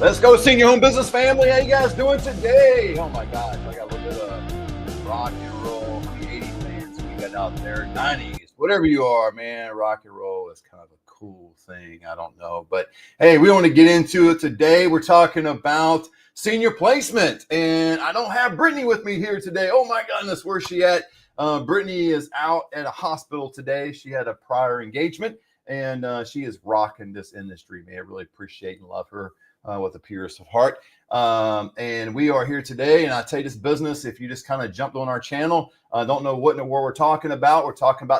Let's go, senior home business family. How you guys doing today? Oh my gosh, I got a little bit of rock and roll. How many 80s fans we got out there? 90s, whatever you are, man. Rock and roll is kind of a cool thing. I don't know, but hey, we want to get into it today. We're talking about senior placement, and I don't have Brittany with me here today. Oh my goodness, where's she at? Brittany is out at a hospital today. She had a prior engagement, and she is rocking this industry, man. I really appreciate and love her. With the purest of heart. And we are here today. And I tell you, this business, if you just kind of jumped on our channel, don't know what in the world we're talking about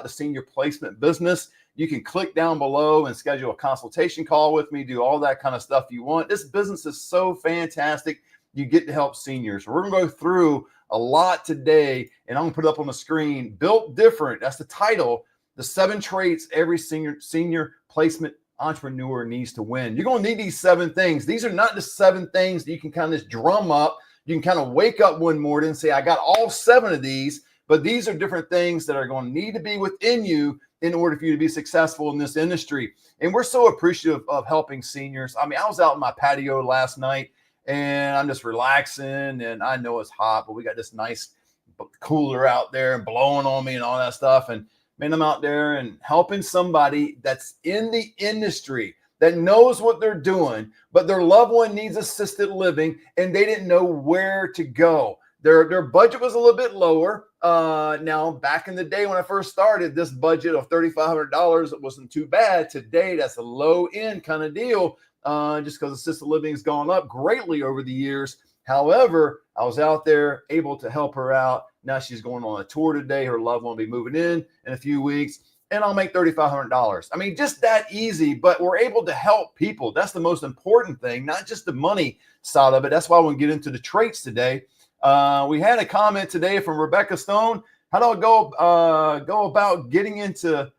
the senior placement business. You can click down below and schedule a consultation call with me, do all that kind of stuff you want. This business is so fantastic. You get to help seniors. We're going to go through a lot today, and I'm going to put it up on the screen. Built Different. That's the title. The 7 traits every senior placement entrepreneur needs to win. You're going to need these 7 things. These are not the 7 things that you can kind of just drum up. You can kind of wake up one morning and say, I got all 7 of these, but these are different things that are going to need to be within you in order for you to be successful in this industry. And we're so appreciative of helping seniors. I mean, I was out in my patio last night and I'm just relaxing, and I know it's hot, but we got this nice cooler out there and blowing on me and all that stuff. And man, I'm out there and helping somebody that's in the industry that knows what they're doing, but their loved one needs assisted living and they didn't know where to go. Their budget was a little bit lower. Now, back in the day when I first started, this budget of $3,500 wasn't too bad. Today, that's a low end kind of deal, just because assisted living has gone up greatly over the years. However, I was out there able to help her out. Now she's going on a tour today. Her loved one will be moving in a few weeks, and I'll make $3,500. I mean, just that easy, but we're able to help people. That's the most important thing, not just the money side of it. That's why I want to get into the traits today. We had a comment today from Rebecca Stone. How do I go about getting into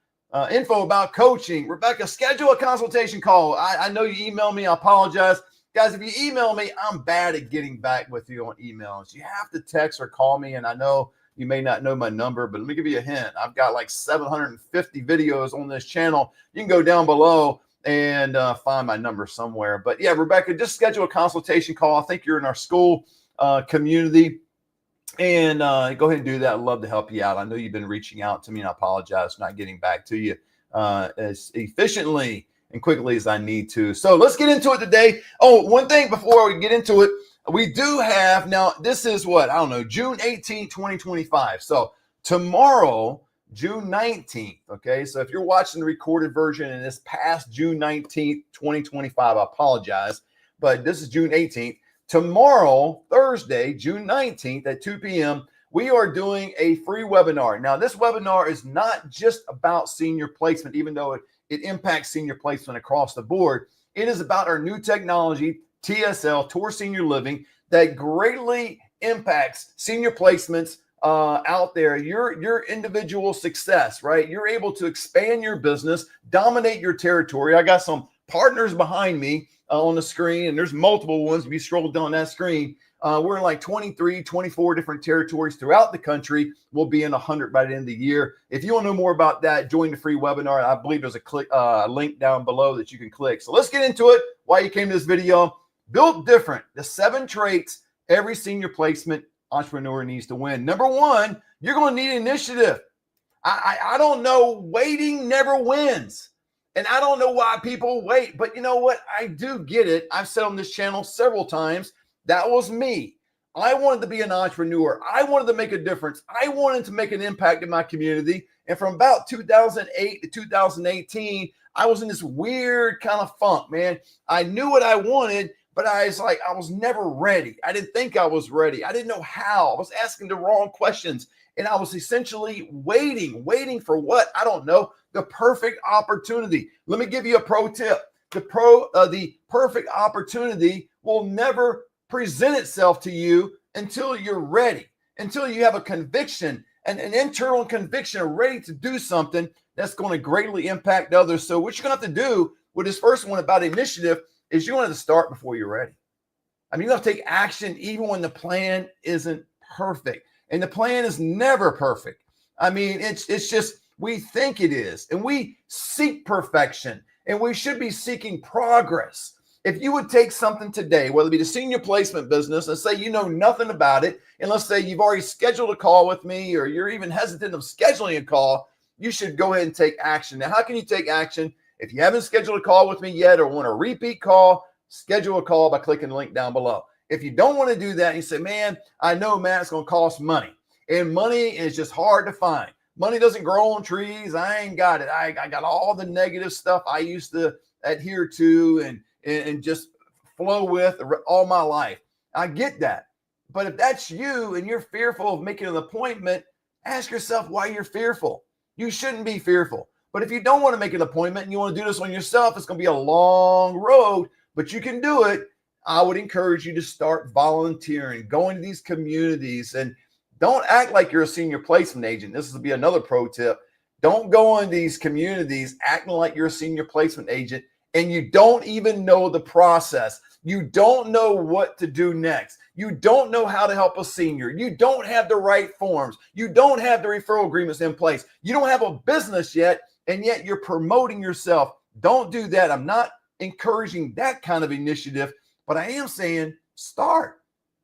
info about coaching? Rebecca, schedule a consultation call. I know you emailed me. I apologize. Guys, if you email me, I'm bad at getting back with you on emails. You have to text or call me, and I know you may not know my number, but let me give you a hint. I've got like 750 videos on this channel. You can go down below and find my number somewhere. But yeah, Rebecca, just schedule a consultation call. I think you're in our school community, and go ahead and do that. I'd love to help you out. I know you've been reaching out to me, and I apologize for not getting back to you as efficiently and quickly as I need to. So let's get into it today. Oh, one thing before we get into it, we do have, now this is what, I don't know, June 18, 2025. So tomorrow, June 19th, okay? So if you're watching the recorded version and it's past June 19th, 2025, I apologize, but this is June 18th. Tomorrow, Thursday, June 19th at 2 p.m., we are doing a free webinar. Now, this webinar is not just about senior placement, even though it impacts senior placement across the board. It is about our new technology, TSL, Tour Senior Living, that greatly impacts senior placements out there. Your individual success, right? You're able to expand your business, dominate your territory. I got some partners behind me on the screen, and there's multiple ones. If you scroll down that screen, we're in like 23, 24 different territories throughout the country. We'll be in 100 by the end of the year. If you want to know more about that, join the free webinar. I believe there's a link down below that you can click. So let's get into it. Why you came to this video. Built Different, the 7 traits every senior placement entrepreneur needs to win. Number 1, you're going to need initiative. I don't know. Waiting never wins. And I don't know why people wait, but you know what? I do get it. I've said on this channel several times, that was me. I wanted to be an entrepreneur. I wanted to make a difference. I wanted to make an impact in my community. And from about 2008 to 2018, I was in this weird kind of funk, man. I knew what I wanted, but I was never ready. I didn't think I was ready. I didn't know how. I was asking the wrong questions. And I was essentially waiting for what? I don't know. The perfect opportunity. Let me give you a pro tip. The perfect opportunity will never present itself to you until you're ready, until you have a conviction, an internal conviction, ready to do something that's going to greatly impact others. So what you're going to have to do with this first one about initiative is you want to start before you're ready. I mean, you have to take action even when the plan isn't perfect. And the plan is never perfect. I mean, it's just, we think it is, and we seek perfection, and we should be seeking progress. If you would take something today, whether it be the senior placement business, and say you know nothing about it, and let's say you've already scheduled a call with me, or you're even hesitant of scheduling a call, you should go ahead and take action. Now, how can you take action? If you haven't scheduled a call with me yet or want a repeat call, schedule a call by clicking the link down below. If you don't want to do that, and you say, man, I know, Matt, it's going to cost money. And money is just hard to find. Money doesn't grow on trees. I ain't got it. I got all the negative stuff I used to adhere to and just flow with all my life. I get that. But if that's you and you're fearful of making an appointment, ask yourself why you're fearful. You shouldn't be fearful. But if you don't want to make an appointment and you want to do this on yourself, it's going to be a long road, but you can do it. I would encourage you to start volunteering, going to these communities, and don't act like you're a senior placement agent. This will be another pro tip. Don't go in these communities acting like you're a senior placement agent and you don't even know the process. You don't know what to do next. You don't know how to help a senior. You don't have the right forms. You don't have the referral agreements in place. You don't have a business yet, and yet you're promoting yourself. Don't do that. I'm not encouraging that kind of initiative, but I am saying start.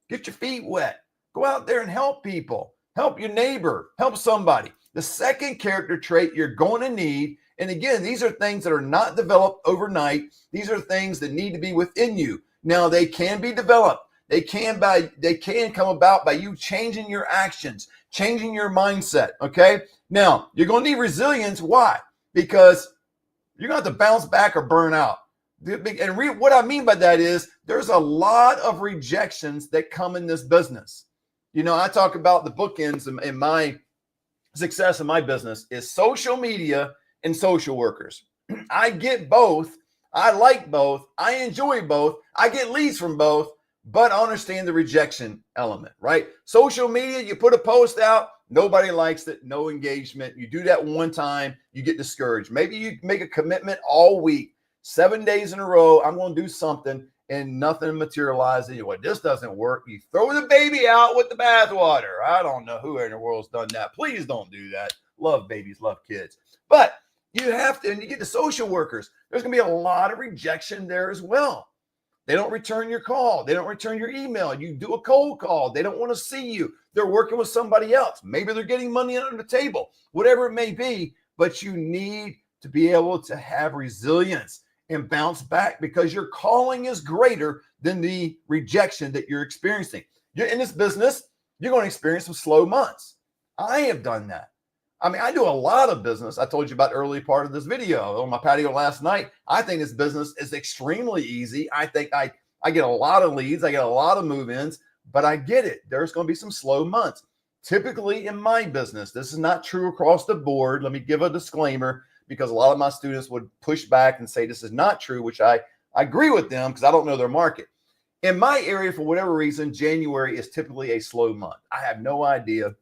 Get your feet wet. Go out there and help people. Help your neighbor. Help somebody. The second character trait you're going to need, and again, these are things that are not developed overnight. These are things that need to be within you. Now, they can be developed. They can come about by you changing your actions, changing your mindset, okay? Now, you're going to need resilience. Why? Because you're going to have to bounce back or burn out. And what I mean by that is there's a lot of rejections that come in this business. You know, I talk about the bookends in my success in my business is social media and social workers. I get both. I like both. I enjoy both. I get leads from both, but I understand the rejection element, right? Social media, you put a post out, nobody likes it, no engagement. You do that one time, you get discouraged. Maybe you make a commitment all week, 7 days in a row, I'm going to do something, and nothing materializes. Anyway, this doesn't work. You throw the baby out with the bathwater. I don't know who in the world's done that. Please don't do that. Love babies, love kids. But you have to, and you get the social workers, there's going to be a lot of rejection there as well. They don't return your call. They don't return your email. You do a cold call. They don't want to see you. They're working with somebody else. Maybe they're getting money under the table, whatever it may be. But you need to be able to have resilience and bounce back because your calling is greater than the rejection that you're experiencing. You're in this business, you're going to experience some slow months. I have done that. I mean, I do a lot of business. I told you about the early part of this video on my patio last night. I think this business is extremely easy. I think I get a lot of leads. I get a lot of move-ins, but I get it. There's going to be some slow months. Typically in my business, this is not true across the board. Let me give a disclaimer because a lot of my students would push back and say this is not true, which I agree with them because I don't know their market. In my area, for whatever reason, January is typically a slow month. I have no idea.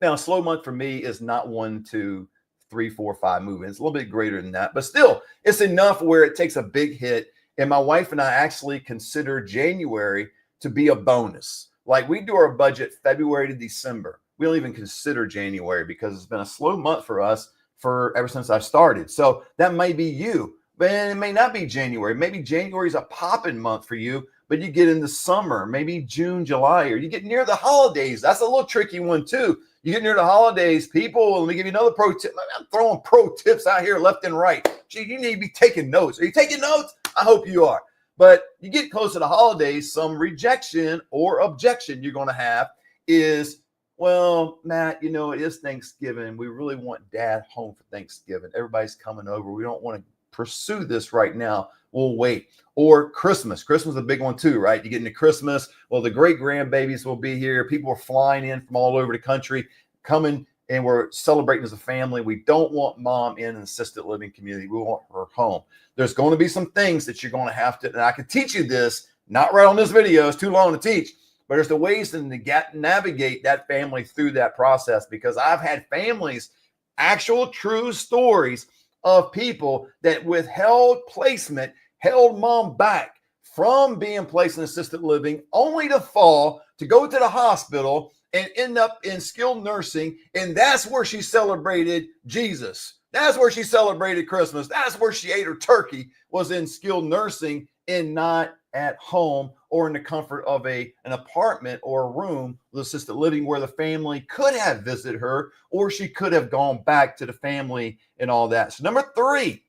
Now, a slow month for me is not 1, 2, 3, 4, 5 move-ins. It's a little bit greater than that, but still, it's enough where it takes a big hit. And my wife and I actually consider January to be a bonus. Like we do our budget February to December. We don't even consider January because it's been a slow month for us ever since I started. So that may be you, but it may not be January. Maybe January is a popping month for you, but you get into summer, maybe June, July, or you get near the holidays. That's a little tricky one too. You get near the holidays, people, let me give you another pro tip. I'm throwing pro tips out here left and right. Gee, you need to be taking notes. Are you taking notes? I hope you are. But you get close to the holidays, some rejection or objection you're going to have is, well, Matt, you know, it is Thanksgiving. We really want Dad home for Thanksgiving. Everybody's coming over. We don't want to pursue this right now. We'll wait. Or Christmas. Christmas is a big one too, right? You get into Christmas. Well, the great grandbabies will be here. People are flying in from all over the country, coming, and we're celebrating as a family. We don't want mom in an assisted living community. We want her home. There's going to be some things that you're going to have to, and I can teach you this, not right on this video. It's too long to teach, but there's the ways to navigate that family through that process because I've had families, actual true stories of people that withheld placement, held mom back from being placed in assisted living, only to fall, to go to the hospital and end up in skilled nursing. And that's where she celebrated Jesus. That's where she celebrated Christmas. That's where she ate her turkey, was in skilled nursing and not at home or in the comfort of an apartment or a room with assisted living where the family could have visited her or she could have gone back to the family and all that. So number 3,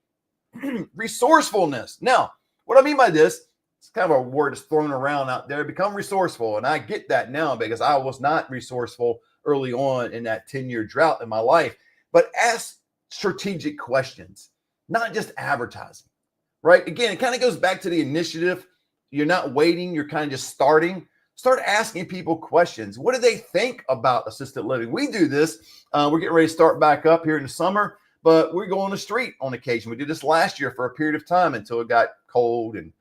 resourcefulness. Now, what I mean by this, it's kind of a word that's thrown around out there, become resourceful. And I get that now because I was not resourceful early on in that 10-year drought in my life. But ask strategic questions, not just advertising, right? Again, it kind of goes back to the initiative. You're not waiting, you're kind of just starting. Start asking people questions. What do they think about assisted living? We do this. We're getting ready to start back up here in the summer, but we go on the street on occasion. We did this last year for a period of time until it got cold and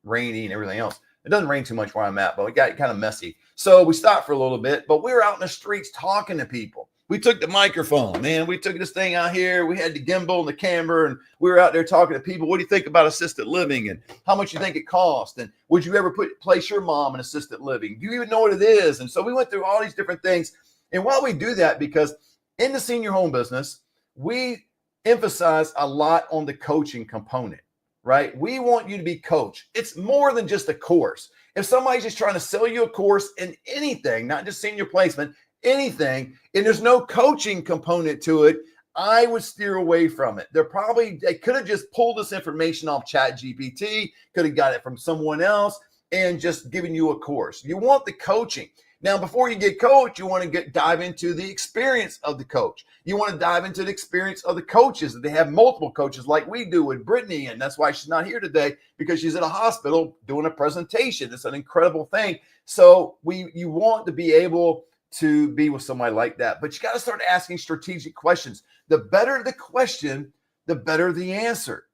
rainy and everything else. It doesn't rain too much where I'm at, but it got kind of messy. So we stopped for a little bit, but we were out in the streets talking to people. We took the microphone, man. We took this thing out here. We had the gimbal and the camera, and we were out there talking to people. What do you think about assisted living, and how much you think it costs? And would you ever place your mom in assisted living? Do you even know what it is? And so we went through all these different things. And while we do that, because in the senior home business, we emphasize a lot on the coaching component, right? We want you to be coached. It's more than just a course. If somebody's just trying to sell you a course in anything, not just senior placement, anything, and there's no coaching component to it, I would steer away from it. They could have just pulled this information off ChatGPT, could have got it from someone else and just given you a course. You want the coaching. Now, before you get coached, you want to dive into the experience of the coach. You want to dive into the experience of the coaches. They have multiple coaches like we do with Brittany, and that's why she's not here today, because she's at a hospital doing a presentation. It's an incredible thing. So you want to be able to be with somebody like that, but you got to start asking strategic questions. The better the question, the better the answer.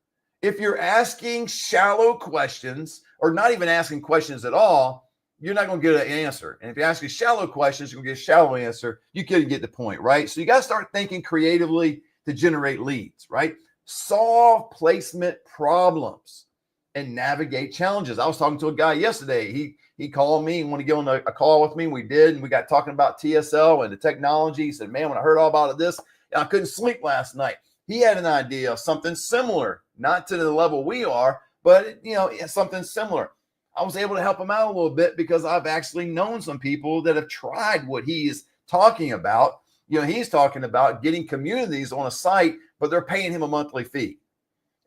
If you're asking shallow questions or not even asking questions at all, you're not going to get an answer. And if you're asking shallow questions, you're going to get a shallow answer. You couldn't get the point, right? So you got to start thinking creatively to generate leads, right? Solve placement problems and navigate challenges. I was talking to a guy yesterday. He called me and wanted to get on a call with me. We did, and we got talking about TSL and the technology. He said, man, when I heard all about this, I couldn't sleep last night. He had an idea of something similar, not to the level we are, but something similar. I was able to help him out a little bit because I've actually known some people that have tried what he is talking about. He's talking about getting communities on a site, but they're paying him a monthly fee.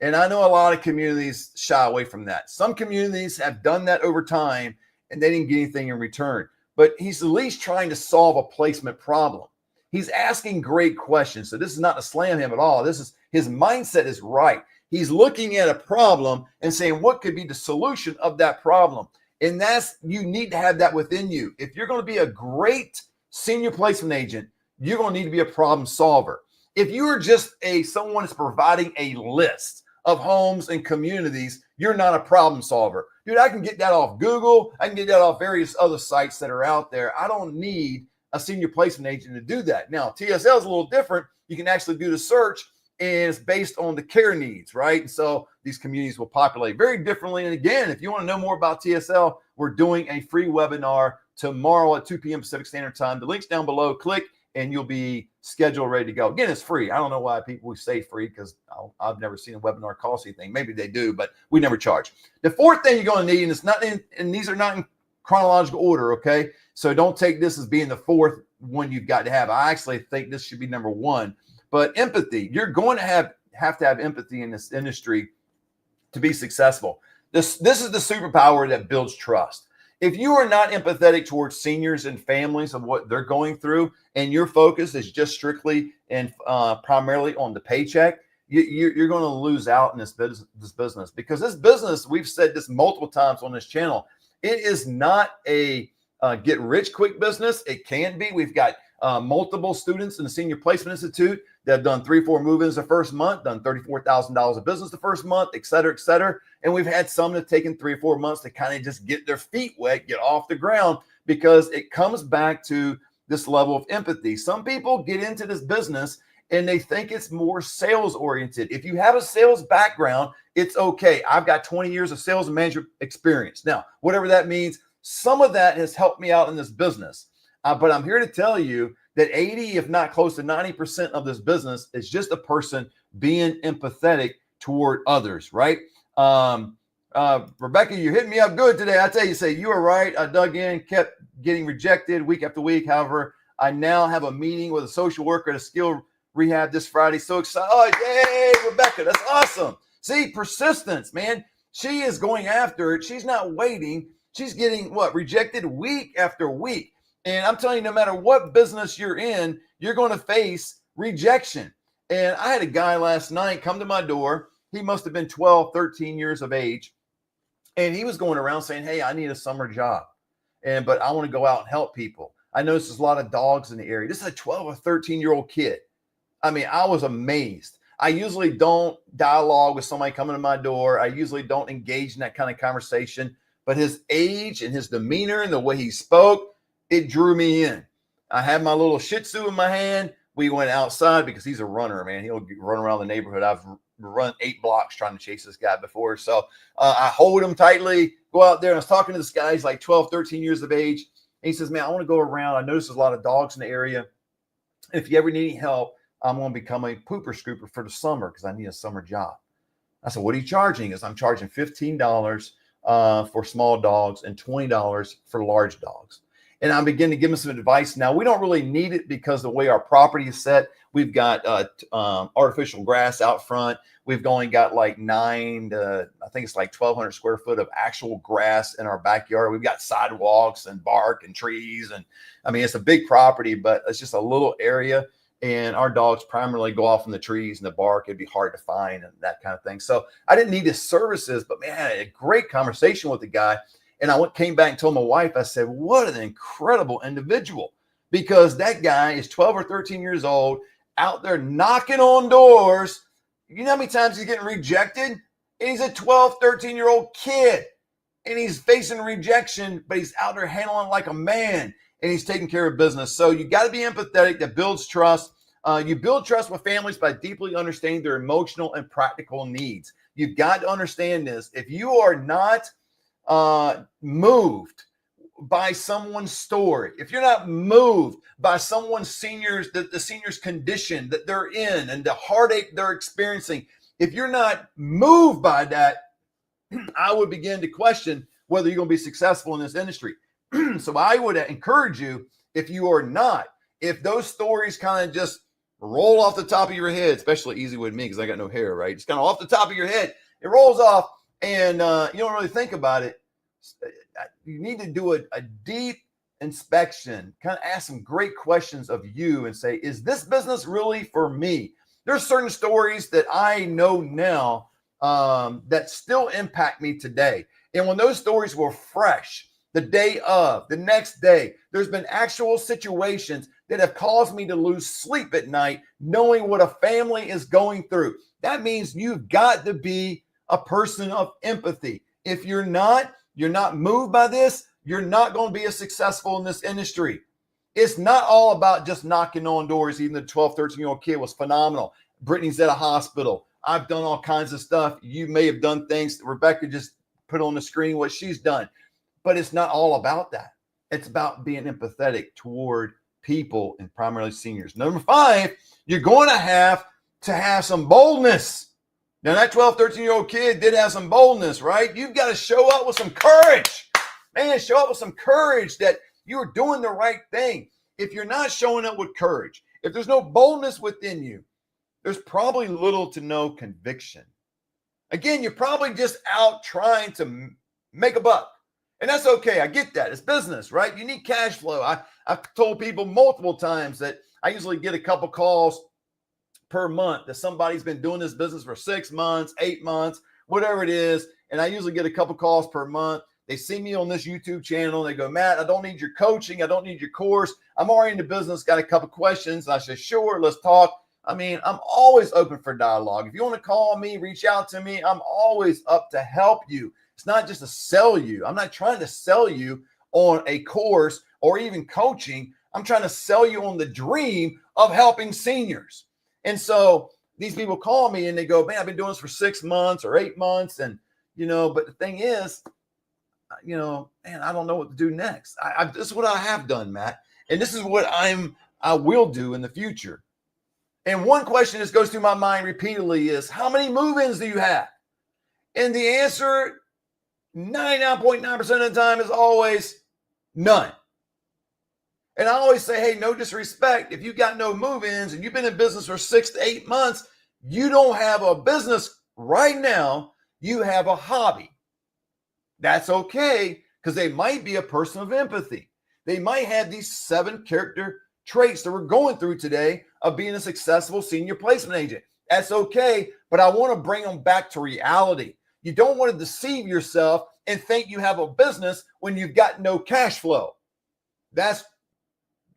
And I know a lot of communities shy away from that. Some communities have done that over time and they didn't get anything in return. But he's at least trying to solve a placement problem. He's asking great questions. So this is not to slam him at all. His mindset is right. He's looking at a problem and saying, what could be the solution of that problem? And you need to have that within you. If you're going to be a great senior placement agent, you're going to need to be a problem solver. If you are just someone that's providing a list of homes and communities, you're not a problem solver. Dude, I can get that off Google. I can get that off various other sites that are out there. I don't need a senior placement agent to do that. Now, TSL is a little different. You can actually do the search, and it's based on the care needs, right? And so these communities will populate very differently. And again, if you want to know more about TSL, we're doing a free webinar tomorrow at 2 p.m. Pacific Standard Time. The link's down below. Click, and you'll be scheduled, ready to go. Again, it's free. I don't know why people say free, because I've never seen a webinar cost anything. Maybe they do, but we never charge. The fourth thing you're going to need, and these are not in chronological order, okay? So don't take this as being the fourth one you've got to have. I actually think this should be number one. But empathy. You're going to have to have empathy in this industry to be successful. This is the superpower that builds trust. If you are not empathetic towards seniors and families of what they're going through, and your focus is just strictly and primarily on the paycheck, you're going to lose out in this business. Because this business, we've said this multiple times on this channel, it is not a get rich quick business. It can be. We've got multiple students in the Senior Placement Institute that have done 3-4 move-ins the first month, done $34,000 of business the first month, et cetera, et cetera. And we've had some that have taken 3 or 4 months to kind of just get their feet wet, get off the ground, because it comes back to this level of empathy. Some people get into this business and they think it's more sales oriented. If you have a sales background, it's okay. I've got 20 years of sales and management experience. Now, whatever that means, some of that has helped me out in this business. But I'm here to tell you that 80, if not close to 90% of this business is just a person being empathetic toward others, right? Rebecca, you hit me up good today. I tell you, say you were right. I dug in, kept getting rejected week after week. However, I now have a meeting with a social worker at a skill rehab this Friday. So excited. Oh, yay, Rebecca. That's awesome. See, persistence, man. She is going after it. She's not waiting. She's getting rejected week after week. And I'm telling you, no matter what business you're in, you're going to face rejection. And I had a guy last night come to my door. He must have been 12, 13 years of age. And he was going around saying, hey, I need a summer job. But I want to go out and help people. I noticed there's a lot of dogs in the area. This is a 12 or 13-year-old kid. I mean, I was amazed. I usually don't dialogue with somebody coming to my door. I usually don't engage in that kind of conversation. But his age and his demeanor and the way he spoke, it drew me in. I had my little Shih Tzu in my hand. We went outside because he's a runner, man. He'll run around the neighborhood. I've run 8 blocks trying to chase this guy before. So I hold him tightly, go out there. And I was talking to this guy. He's like 12, 13 years of age. And he says, man, I want to go around. I notice there's a lot of dogs in the area. If you ever need any help, I'm going to become a pooper scooper for the summer because I need a summer job. I said, what are you charging? He goes, I'm charging $15 for small dogs and $20 for large dogs. And I begin to give him some advice. Now, we don't really need it because the way our property is set, we've got artificial grass out front. We've only got like 1,200 square foot of actual grass in our backyard. We've got sidewalks and bark and trees. And I mean, it's a big property, but it's just a little area. And our dogs primarily go off in the trees and the bark. It'd be hard to find and that kind of thing. So I didn't need his services, but man, I had a great conversation with the guy. And I came back and told my wife, I said, what an incredible individual, because that guy is 12 or 13 years old out there knocking on doors. You know how many times he's getting rejected? And he's a 12, 13-year-old kid and he's facing rejection, but he's out there handling like a man and he's taking care of business. So you got to be empathetic. That builds trust. You build trust with families by deeply understanding their emotional and practical needs. You've got to understand this. If you are not moved by someone's story, if you're not moved by someone's the senior's condition that they're in and the heartache they're experiencing, if you're not moved by that, I would begin to question whether you're going to be successful in this industry. So I would encourage you, if you are not, if those stories kind of just roll off the top of your head, especially easy with me because I got no hair, right? Just kind of off the top of your head, it rolls off. And you don't really think about it. You need to do a deep inspection, kind of ask some great questions of you and say, is this business really for me? There's certain stories that I know now that still impact me today. And when those stories were fresh, the day of, the next day, there's been actual situations that have caused me to lose sleep at night, knowing what a family is going through. That means you've got to be a person of empathy. If you're not moved by this, you're not going to be as successful in this industry. It's not all about just knocking on doors. Even the 12, 13-year-old kid was phenomenal. Brittany's at a hospital. I've done all kinds of stuff. You may have done things. Rebecca just put on the screen what she's done. But it's not all about that. It's about being empathetic toward people and primarily seniors. Number 5, you're going to have some boldness. Now, that 12, 13-year-old kid did have some boldness, right? You've got to show up with some courage. Man, show up with some courage that you're doing the right thing. If you're not showing up with courage, if there's no boldness within you, there's probably little to no conviction. Again, you're probably just out trying to make a buck. And that's okay. I get that. It's business, right? You need cash flow. I've told people multiple times that I usually get a couple calls per month that somebody's been doing this business for 6 months, 8 months, whatever it is. And I usually get a couple calls per month. They see me on this YouTube channel and they go, Matt, I don't need your coaching. I don't need your course. I'm already in the business. Got a couple questions. And I say, sure, let's talk. I mean, I'm always open for dialogue. If you want to call me, reach out to me. I'm always up to help you. It's not just to sell you. I'm not trying to sell you on a course or even coaching. I'm trying to sell you on the dream of helping seniors. And so these people call me and they go, man, I've been doing this for 6 months or 8 months. And, but the thing is, man, I don't know what to do next. This is what I have done, Matt. And this is what I will do in the future. And one question that goes through my mind repeatedly is, how many move-ins do you have? And the answer 99.9% of the time is always none. And I always say, hey, no disrespect. If you got no move-ins and you've been in business for 6 to 8 months, you don't have a business right now. You have a hobby. That's okay, because they might be a person of empathy. They might have these 7 character traits that we're going through today of being a successful senior placement agent. That's okay, but I want to bring them back to reality. You don't want to deceive yourself and think you have a business when you've got no cash flow. That's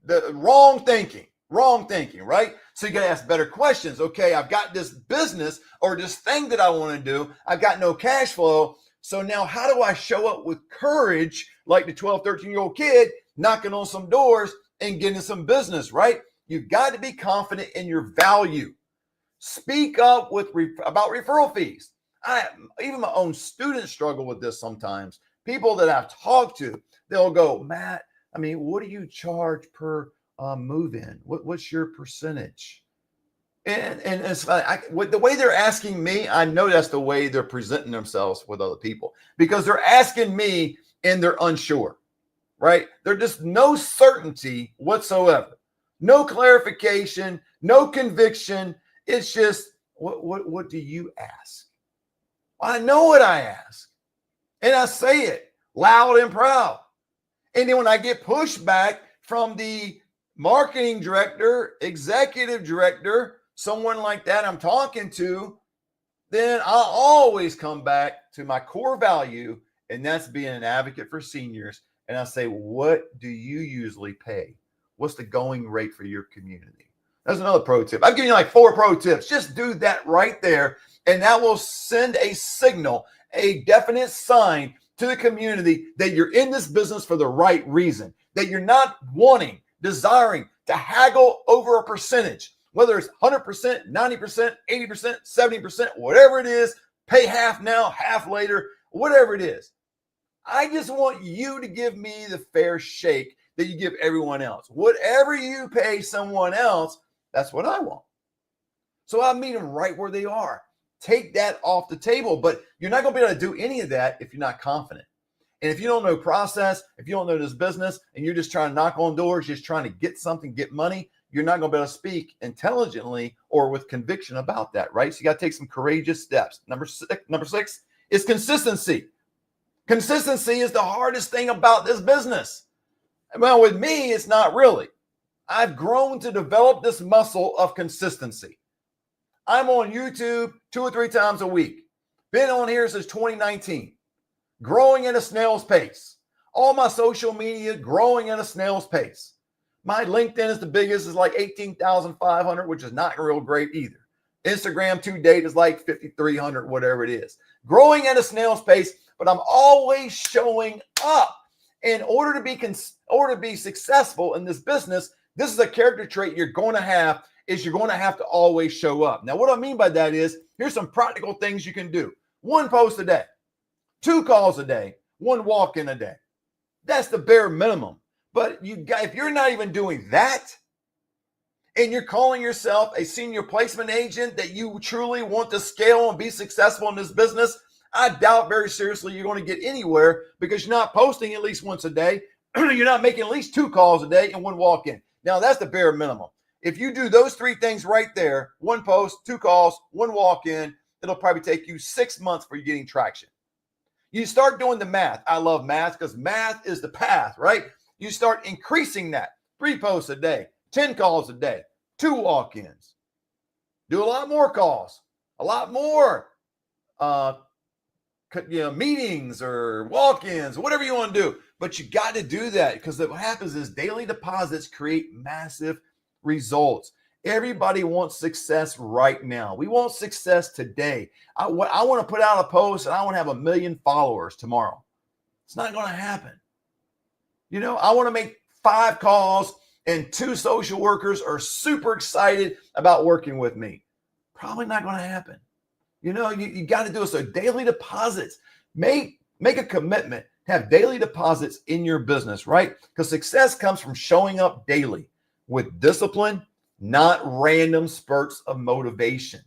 the wrong thinking, right? So you got to ask better questions. Okay, I've got this business or this thing that I want to do. I've got no cash flow. So now how do I show up with courage like the 12, 13-year-old kid knocking on some doors and getting some business, right? You've got to be confident in your value. Speak up about referral fees. Even my own students struggle with this sometimes. People that I've talked to, they'll go, Matt, I mean, what do you charge per move-in? What's your percentage? And it's with the way they're asking me, I know that's the way they're presenting themselves with other people, because they're asking me and they're unsure, right? There's just no certainty whatsoever, no clarification, no conviction. It's just, what do you ask? I know what I ask, and I say it loud and proud. And then when I get pushback from the marketing director, executive director, someone like that I'm talking to, then I'll always come back to my core value, and that's being an advocate for seniors. And I say, what do you usually pay? What's the going rate for your community? That's another pro tip. I'm giving you like 4 pro tips. Just do that right there, and that will send a signal, a definite sign to the community that you're in this business for the right reason, that you're not desiring to haggle over a percentage, whether it's 100%, 90%, 80%, 70%, whatever it is, pay half now, half later, whatever it is. I just want you to give me the fair shake that you give everyone else. Whatever you pay someone else, that's what I want. So I meet them right where they are. Take that off the table, but you're not going to be able to do any of that if you're not confident. And if you don't know process, if you don't know this business, and you're just trying to knock on doors, just trying to get something, get money, you're not going to be able to speak intelligently or with conviction about that, right? So you got to take some courageous steps. Number six is consistency. Consistency is the hardest thing about this business. Well, with me, it's not really. I've grown to develop this muscle of consistency. I'm on YouTube 2 or 3 times a week. Been on here since 2019. Growing at a snail's pace. All my social media growing at a snail's pace. My LinkedIn is the biggest, is like 18,500, which is not real great either. Instagram to date is like 5,300, whatever it is. Growing at a snail's pace, but I'm always showing up. In order to be successful in this business, this is a character trait you're going to have, is you're going to have to always show up. Now, what I mean by that is, here's some practical things you can do. 1 post a day, 2 calls a day, 1 walk-in a day. That's the bare minimum. But if you're not even doing that, and you're calling yourself a senior placement agent that you truly want to scale and be successful in this business, I doubt very seriously you're going to get anywhere, because you're not posting at least once a day. You're not making at least 2 calls a day and 1 walk-in. Now, that's the bare minimum. If you do those 3 things right there, 1 post, 2 calls, 1 walk-in, it'll probably take you 6 months for you getting traction. You start doing the math. I love math because math is the path, right? You start increasing that. 3 posts a day, 10 calls a day, 2 walk-ins. Do a lot more calls, a lot more meetings or walk-ins, whatever you want to do. But you got to do that, because what happens is daily deposits create massive results. Everybody wants success right now. We want success today. I want to put out a post and I want to have 1 million followers tomorrow. It's not going to happen. I want to make 5 calls and 2 social workers are super excited about working with me. Probably not going to happen. You got to do it. So daily deposits, make a commitment to have daily deposits in your business, right? Because success comes from showing up daily with discipline, not random spurts of motivation.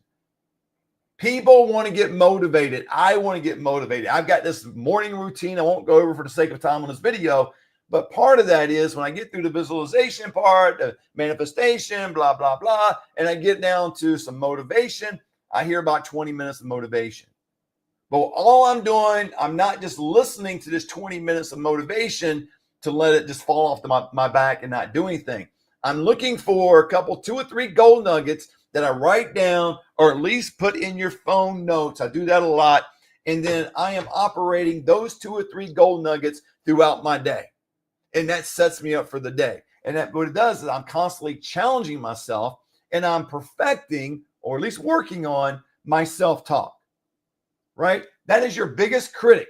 People want to get motivated. I want to get motivated. I've got this morning routine I won't go over for the sake of time on this video, but part of that is when I get through the visualization part, the manifestation, blah, blah, blah, and I get down to some motivation, I hear about 20 minutes of motivation. But all I'm doing, I'm not just listening to this 20 minutes of motivation to let it just fall off my back and not do anything. I'm looking for a couple, 2 or 3 gold nuggets that I write down or at least put in your phone notes. I do that a lot. And then I am operating those 2 or 3 gold nuggets throughout my day. And that sets me up for the day. And that what it does is I'm constantly challenging myself and I'm perfecting or at least working on my self-talk, right? That is your biggest critic.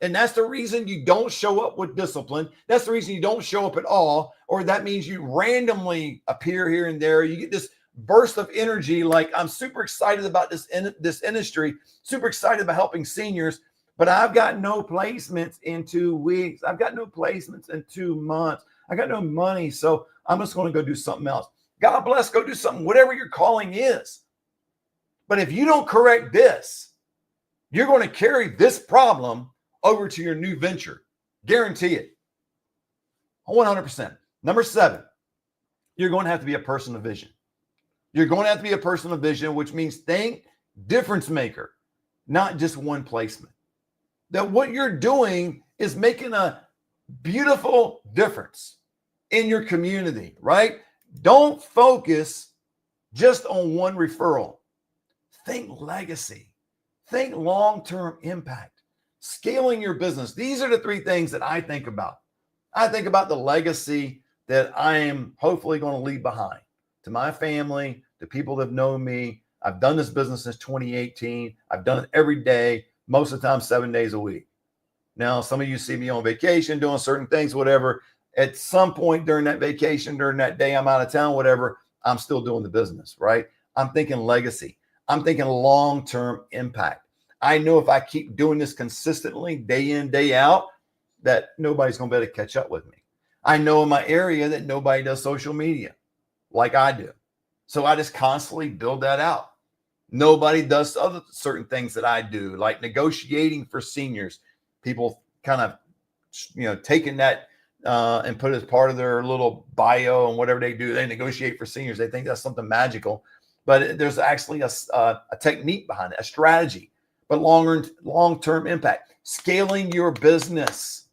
And that's the reason you don't show up with discipline. That's the reason you don't show up at all. Or that means you randomly appear here and there. You get this burst of energy like I'm super excited about this industry, super excited about helping seniors, but I've got no placements in 2 weeks. I've got no placements in 2 months. I got no money, so I'm just going to go do something else. God bless, go do something, whatever your calling is. But if you don't correct this, you're going to carry this problem over to your new venture. Guarantee it. 100%. Number 7, you're going to have to be a person of vision. You're going to have to be a person of vision, which means think difference maker, not just one placement. That what you're doing is making a beautiful difference in your community, right? Don't focus just on one referral. Think legacy. Think long-term impact. Scaling your business. These are the 3 things that I think about. I think about the legacy that I am hopefully going to leave behind to my family, to people that have known me. I've done this business since 2018. I've done it every day, most of the time, 7 days a week. Now, some of you see me on vacation doing certain things, whatever. At some point during that vacation, during that day I'm out of town, whatever, I'm still doing the business, right? I'm thinking legacy. I'm thinking long-term impact. I know if I keep doing this consistently, day in, day out, that nobody's going to be able to catch up with me. I know in my area that nobody does social media like I do. So I just constantly build that out. Nobody does other certain things that I do, like negotiating for seniors. People kind of, taking that and put it as part of their little bio and whatever they do. They negotiate for seniors. They think that's something magical, but there's actually a technique behind it, a strategy, but long-term impact. Scaling your business.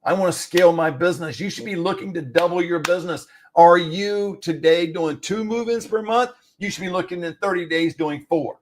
I want to scale my business. You should be looking to double your business. Are you today doing 2 move-ins per month? You should be looking in 30 days doing 4.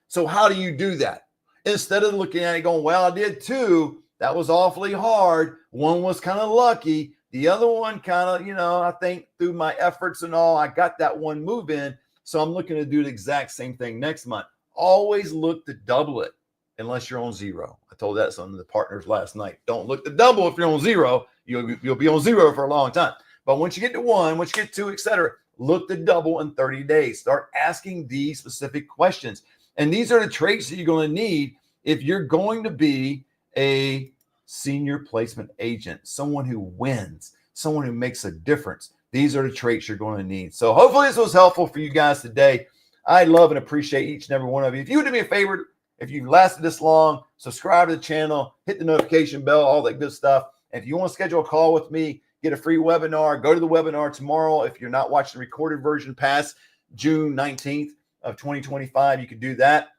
So how do you do that? Instead of looking at it going, well, I did 2. That was awfully hard. One was kind of lucky. The other one kind of, I think through my efforts and all, I got that 1 move in. So I'm looking to do the exact same thing next month. Always look to double it unless you're on 0. I told that to some of the partners last night. Don't look to double if you're on 0. You'll be on 0 for a long time. But once you get to 1, once you get 2, etc., look to double in 30 days. Start asking these specific questions. And these are the traits that you're going to need if you're going to be a senior placement agent, someone who wins, someone who makes a difference. These are the traits you're going to need. So hopefully this was helpful for you guys today. I love and appreciate each and every one of you. If you would do me a favor, if you've lasted this long, subscribe to the channel, hit the notification bell, all that good stuff. And if you want to schedule a call with me, get a free webinar, go to the webinar tomorrow. If you're not watching the recorded version past June 19th of 2025, you can do that.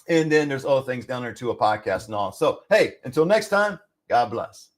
And then there's other things down there too, a podcast and all. So, hey, until next time, God bless.